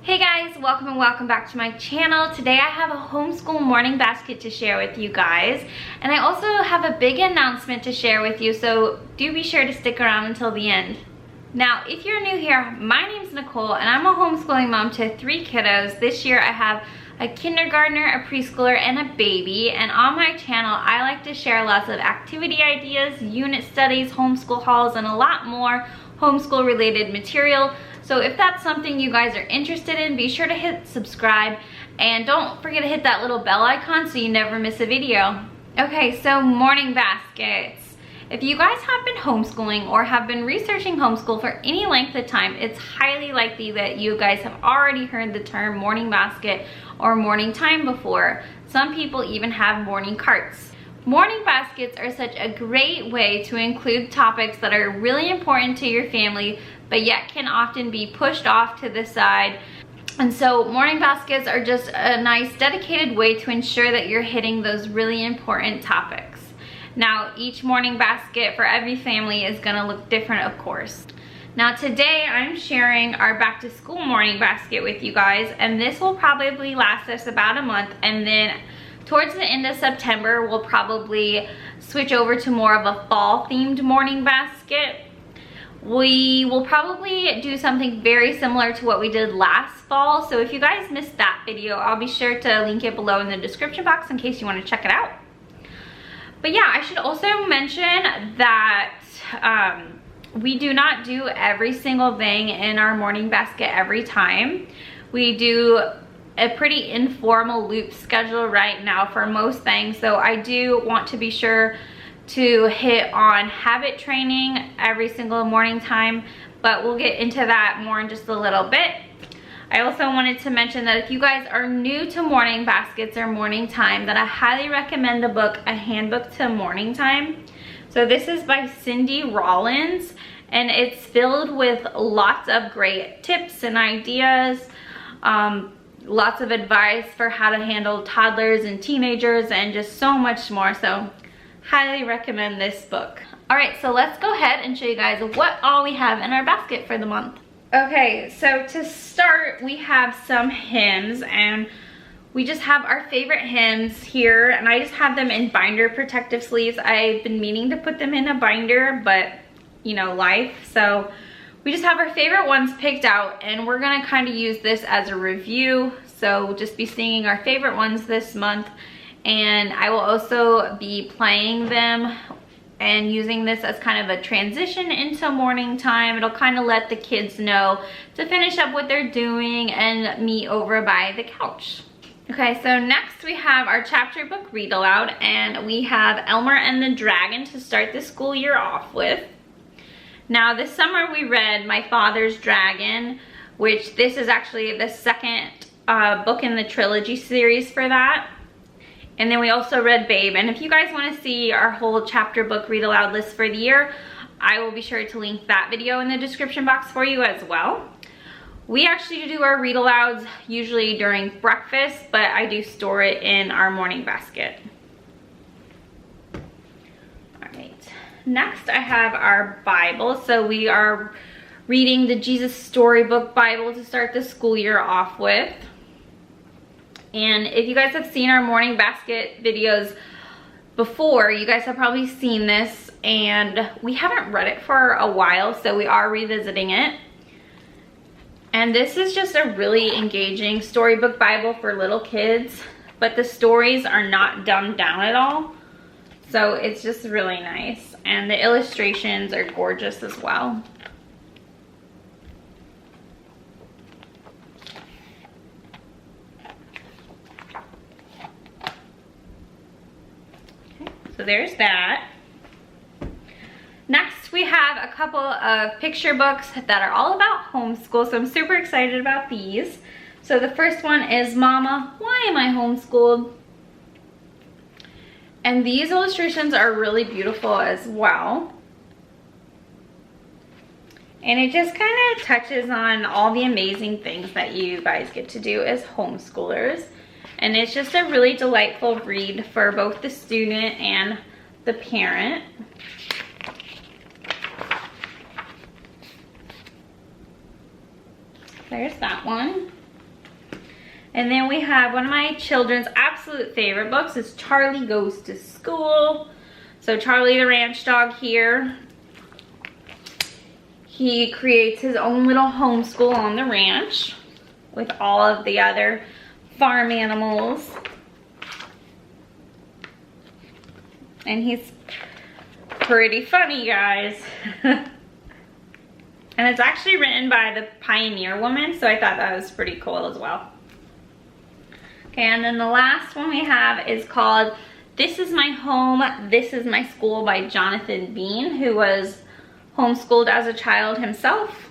Hey guys, welcome and welcome back to my channel. Today I have a homeschool morning basket to share with you guys, and I also have a big announcement to share with you, so do be sure to stick around until the end. Now, if you're new here, my name's Nicole and I'm a homeschooling mom to 3 kiddos. This year I have a kindergartner, a preschooler, and a baby, and on my channel I like to share lots of activity ideas, unit studies, homeschool hauls, and a lot more homeschool related material. So if that's something you guys are interested in, be sure to hit subscribe and don't forget to hit that little bell icon so you never miss a video. Okay, so morning baskets. If you guys have been homeschooling or have been researching homeschool for any length of time, it's highly likely that you guys have already heard the term morning basket or morning time before. Some people even have morning carts. Morning baskets are such a great way to include topics that are really important to your family, but yet can often be pushed off to the side. And so morning baskets are just a nice dedicated way to ensure that you're hitting those really important topics. Now, each morning basket for every family is gonna look different, of course. Now today I'm sharing our back to school morning basket with you guys, and this will probably last us about a month, and then towards the end of September we'll probably switch over to more of a fall themed morning basket. We will probably do something very similar to what we did last fall, so if you guys missed that video, I'll be sure to link it below in the description box in case you want to check it out. But yeah, I should also mention that we do not do every single thing in our morning basket every time. We do a pretty informal loop schedule right now for most things, so I do want to be sure to hit on habit training every single morning time, but we'll get into that more in just a little bit. I also wanted to mention that if you guys are new to morning baskets or morning time, that I highly recommend the book A Handbook to Morning Time. So this is by Cindy Rollins, and it's filled with lots of great tips and ideas, lots of advice for how to handle toddlers and teenagers, and just so much more. So highly recommend this book. All right, so let's go ahead and show you guys what all we have in our basket for the month. Okay, so to start, we have some hymns, and we just have our favorite hymns here, and I just have them in binder protective sleeves. I've been meaning to put them in a binder, but you know, life. So we just have our favorite ones picked out, and we're gonna kind of use this as a review. So we'll just be singing our favorite ones this month, and I will also be playing them and using this as kind of a transition into morning time. It'll kind of let the kids know to finish up what they're doing and meet over by the couch. Okay, so next we have our chapter book read aloud, and we have Elmer and the Dragon to start the school year off with. Now this summer we read My Father's Dragon, which this is actually the second book in the trilogy series for that. And then we also read Babe, and if you guys want to see our whole chapter book read aloud list for the year, I will be sure to link that video in the description box for you as well. We actually do our read alouds usually during breakfast, but I do store it in our morning basket. All right, next I have our Bible. So we are reading the Jesus Storybook Bible to start the school year off with. And if you guys have seen our morning basket videos before, you guys have probably seen this, and we haven't read it for a while, so we are revisiting it. And this is just a really engaging storybook Bible for little kids, but the stories are not dumbed down at all. So it's just really nice, and the illustrations are gorgeous as well. So there's that. Next we have a couple of picture books that are all about homeschool, so I'm super excited about these. So the first one is Mama, Why Am I Homeschooled? And these illustrations are really beautiful as well. And it just kind of touches on all the amazing things that you guys get to do as homeschoolers. And it's just a really delightful read for both the student and the parent. There's that one. And then we have one of my children's absolute favorite books is Charlie Goes to School. So Charlie the ranch dog here, he creates his own little homeschool on the ranch with all of the other farm animals. And he's pretty funny, guys. And it's actually written by the pioneer woman, so I thought that was pretty cool as well. Okay, and then the last one we have is called This Is My Home, This Is My School by Jonathan Bean, who was homeschooled as a child himself.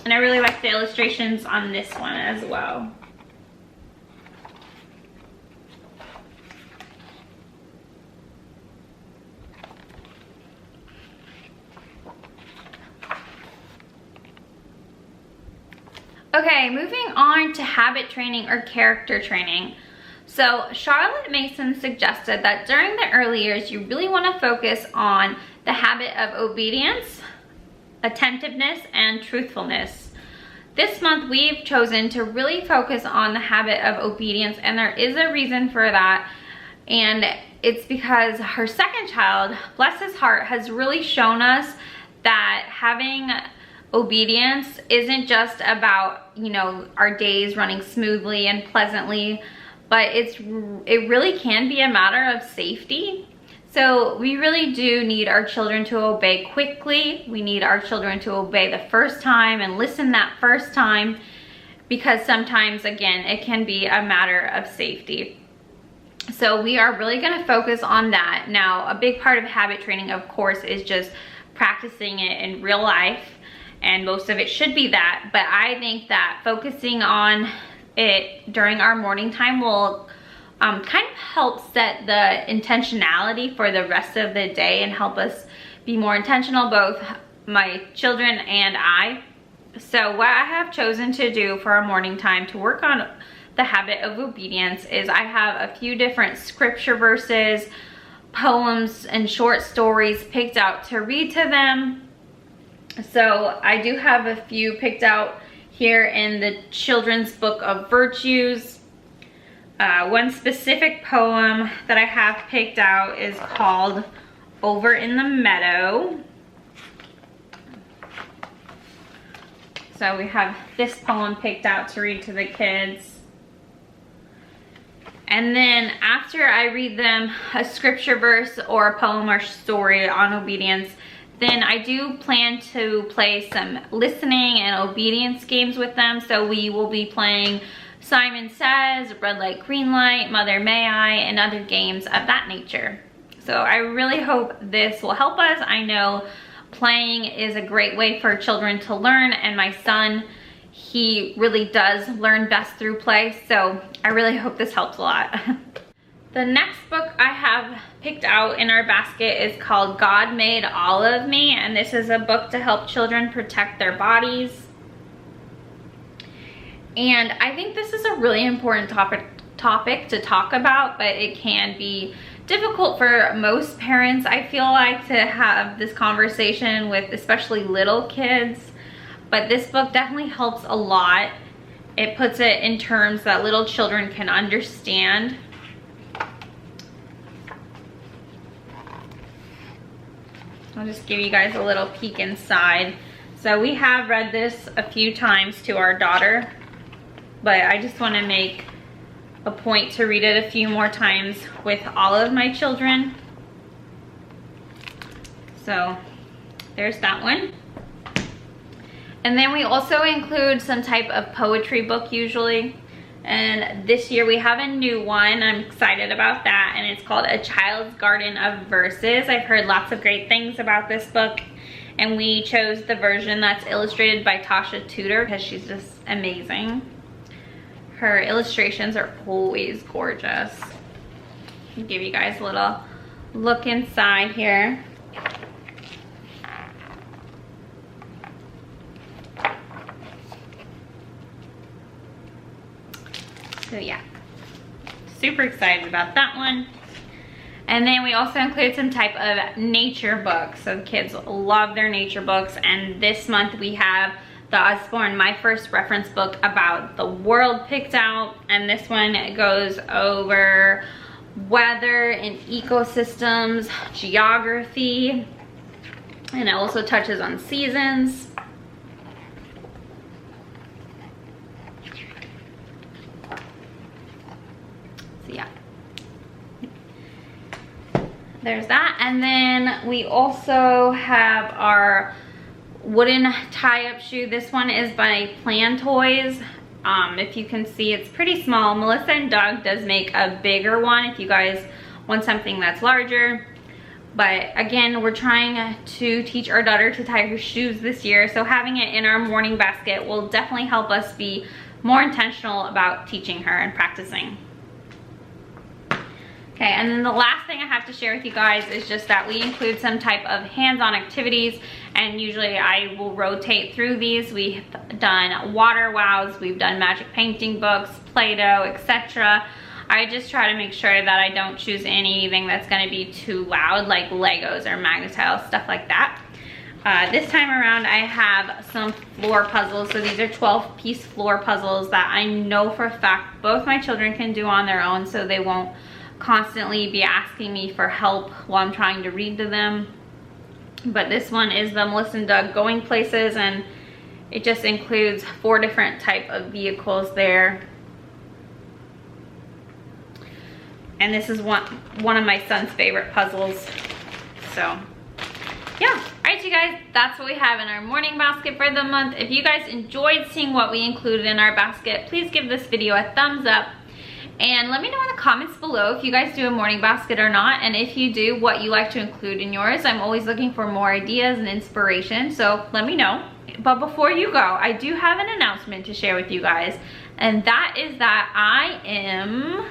And I really like the illustrations on this one as well. Okay, moving on to habit training or character training. So Charlotte Mason suggested that during the early years, you really want to focus on the habit of obedience, attentiveness, and truthfulness. This month, we've chosen to really focus on the habit of obedience, and there is a reason for that. And it's because her second child, bless his heart, has really shown us that having obedience isn't just about, you know, our days running smoothly and pleasantly, but it really can be a matter of safety. So we really do need our children to obey quickly. We need our children to obey the first time and listen that first time, because sometimes, again, it can be a matter of safety. So we are really going to focus on that. Now, a big part of habit training, of course, is just practicing it in real life. And most of it should be that, but I think that focusing on it during our morning time will kind of help set the intentionality for the rest of the day and help us be more intentional, both my children and I. So what I have chosen to do for our morning time to work on the habit of obedience is I have a few different scripture verses, poems, and short stories picked out to read to them. So I do have a few picked out here in the Children's Book of Virtues. One specific poem that I have picked out is called Over in the Meadow. So we have this poem picked out to read to the kids. And then after I read them a scripture verse or a poem or story on obedience, then I do plan to play some listening and obedience games with them. So we will be playing Simon Says, Red Light, Green Light, Mother May I, and other games of that nature. So I really hope this will help us. I know playing is a great way for children to learn, and my son, he really does learn best through play. So I really hope this helps a lot. The next book I have picked out in our basket is called God Made All of Me, and this is a book to help children protect their bodies. And I think this is a really important topic to talk about, but it can be difficult for most parents, I feel like, to have this conversation with especially little kids. But this book definitely helps a lot. It puts it in terms that little children can understand. I'll just give you guys a little peek inside. So we have read this a few times to our daughter, but I just want to make a point to read it a few more times with all of my children. So there's that one. And then we also include some type of poetry book usually. And this year we have a new one. I'm excited about that, and it's called A Child's Garden of Verses. I've heard lots of great things about this book, and we chose the version that's illustrated by Tasha Tudor because she's just amazing. Her illustrations are always gorgeous. I'll give you guys a little look inside here. So yeah, super excited about that one. And then we also include some type of nature books. So the kids love their nature books. And this month we have the Usborne My First Reference book about the world picked out, and this one goes over weather and ecosystems, geography, and it also touches on seasons. So yeah, there's that. And then we also have our wooden tie-up shoe. This one is by Plan Toys. If you can see, it's pretty small. Melissa and Doug does make a bigger one if you guys want something that's larger. But again, we're trying to teach our daughter to tie her shoes this year, so having it in our morning basket will definitely help us be more intentional about teaching her and practicing. Okay, and then the last thing I have to share with you guys is just that we include some type of hands-on activities, and usually I will rotate through these. We've done water wows, we've done magic painting books, Play-Doh, etc. I just try to make sure that I don't choose anything that's going to be too loud, like Legos or Magna-Tiles, stuff like that. This time around I have some floor puzzles. So these are 12-piece floor puzzles that I know for a fact both my children can do on their own, so they won't constantly be asking me for help while I'm trying to read to them. But this one is the Melissa and Doug Going Places, and it just includes 4 different type of vehicles there. And this is one of my son's favorite puzzles. So yeah, alright you guys, that's what we have in our morning basket for the month. If you guys enjoyed seeing what we included in our basket, please give this video a thumbs up. And let me know in the comments below if you guys do a morning basket or not, and if you do, what you like to include in yours. I'm always looking for more ideas and inspiration, so let me know. But before you go, I do have an announcement to share with you guys, and that is that I am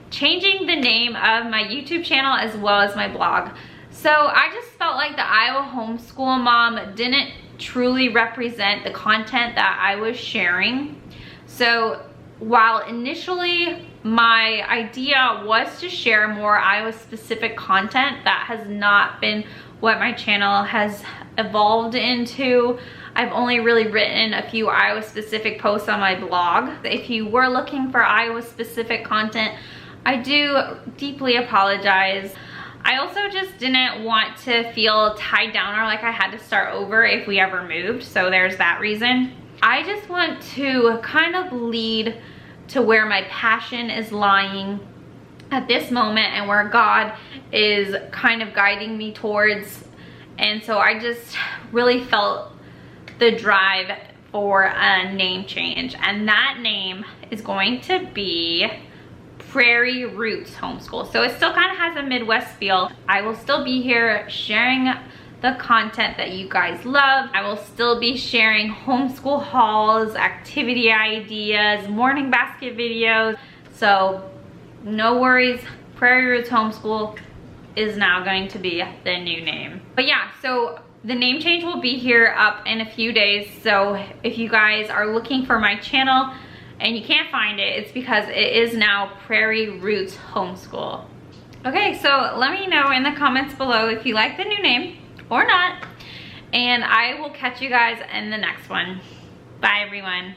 changing the name of my YouTube channel as well as my blog. So I just felt like the Iowa Homeschool Mom didn't truly represent the content that I was sharing. So while initially my idea was to share more Iowa specific content, that has not been what my channel has evolved into. I've only really written a few Iowa specific posts on my blog. If you were looking for Iowa specific content, I do deeply apologize. I also just didn't want to feel tied down or like I had to start over if we ever moved, so there's that reason. I just want to kind of lead to where my passion is lying at this moment and where God is kind of guiding me towards. And so I just really felt the drive for a name change, and that name is going to be Prairie Roots Homeschool. So it still kind of has a Midwest feel. I will still be here sharing the content that you guys love. I will still be sharing homeschool hauls, activity ideas, morning basket videos. So no worries, Prairie Roots Homeschool is now going to be the new name. But yeah, so the name change will be here up in a few days. So if you guys are looking for my channel and you can't find it, it's because it is now Prairie Roots Homeschool. Okay, so let me know in the comments below if you like the new name or not, and I will catch you guys in the next one. Bye everyone.